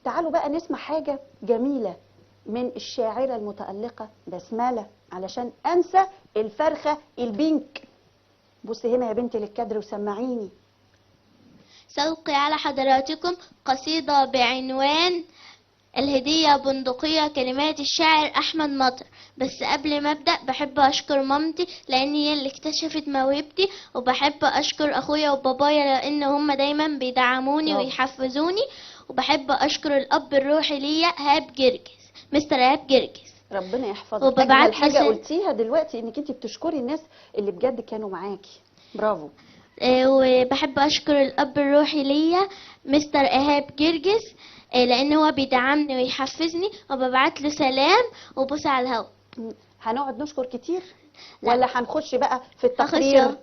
تعالوا بقى نسمع حاجة جميلة من الشاعرة المتألقة بسملة علشان أنسى الفرخة البينك. بصي هنا يا بنتي للكادر وسمعيني. سألقي على حضراتكم قصيدة بعنوان الهدية بندقية، كلمات الشاعر أحمد مطر. بس قبل ما أبدأ بحب أشكر مامتي لأن هي اللي اكتشفت موهبتي، وبحب أشكر أخويا وبابايا لأن هم دايما بيدعموني ويحفزوني، وبحب أشكر الأب الروحي ليا هاب جرجس، مستر هاب جرجس. ربنا يحفظك. أجمل حاجة قلتيها دلوقتي إنك أنت بتشكري الناس اللي بجد كانوا معاكي. برافو. وبحب أشكر الأب الروحي ليا مستر إيهاب جرجس لأن هو بيدعمني ويحفزني، وببعت له سلام وبوس على الهوا. هنقعد نشكر كتير ولا هنخش بقى في التقرير؟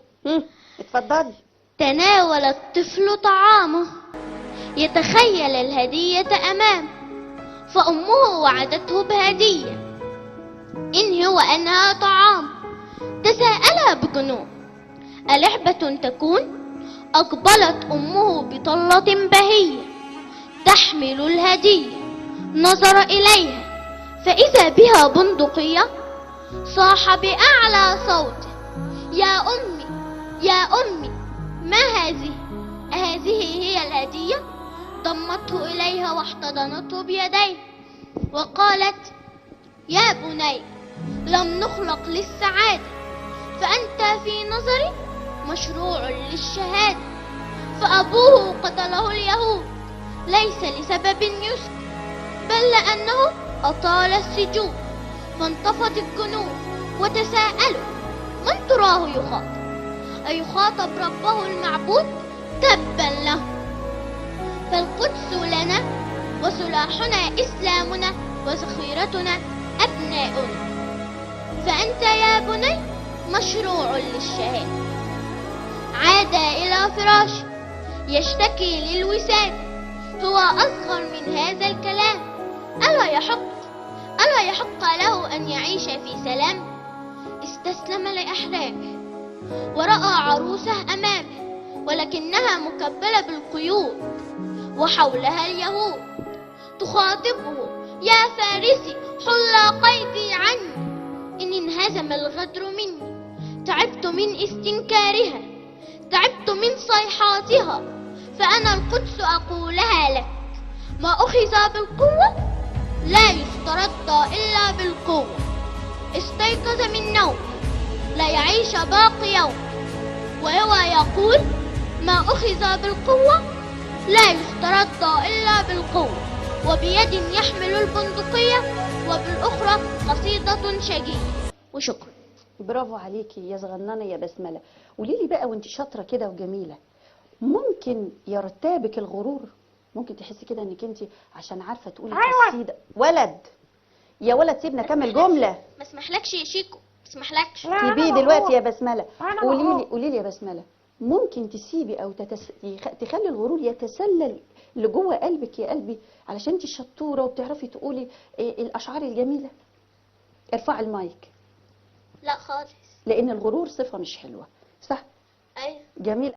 اتفضلي. تناول الطفل طعامه يتخيل الهدية أمامه، فأمه وعدته بهدية إن هو أنها طعام. تساءل بجنون ألعبة تكون؟ أقبلت أمه بطلة بهية تحمل الهدية، نظر إليها فإذا بها بندقية، صاح بأعلى صوته يا أمي يا أمي ما هذه؟ أهذه هي الهدية؟ ضمته إليها واحتضنته بيديه وقالت يا بني لم نخلق للسعادة، فأنت في نظري مشروع للشهادة. فأبوه قتله اليهود ليس لسبب يسكت، بل لأنه أطال السجود. فانتفض الجنود وتساءلوا من تراه يخاطب؟ أيخاطب ربه المعبود؟ تبا له. فالقدس لنا وسلاحنا إسلامنا وذخيرتنا أبناؤنا، فأنت يا بني مشروع للشهادة. عاد إلى فراشه يشتكي للوسادة، هو أصغر من هذا الكلام. ألا يحق له أن يعيش في سلام؟ استسلم لأحلامه ورأى عروسه أمامه، ولكنها مكبلة بالقيود وحولها اليهود تخاطبه يا فارسي حل قيدي عني، إن انهزم الغدر مني. تعبت من استنكارها، تعبت من صيحاتها، فأنا القدس أقولها لك ما أخذ بالقوة لا يسترد إلا بالقوة. استيقظ من نوم لا يعيش باقي يوم، وهو يقول ما أخذ بالقوة لا يسترد إلا بالقوة، وبيد يحمل البندقية وبالأخرى قصيدة شجية. وشكرا. برافو عليكي يا صغننه يا بسمله. قوليلي بقى وانت شاطره كده وجميله، ممكن يرتابك الغرور؟ ممكن تحسي كده انك انت عشان عارفه تقولي قصيده؟ ولد يا ولد سيبنا كمل جمله. ما اسمحلكش يا شيكو، ما اسمحلكش. سيبيه دلوقتي يا بسمله. قوليلي يا بسمله، ممكن تسيبي او تخلي الغرور يتسلل لجوه قلبك يا قلبي علشان انت شطوره وبتعرفي تقولي الاشعار الجميله؟ ارفعي المايك. لا خالص. لان الغرور صفه مش حلوه. صح. ايوه. جميل.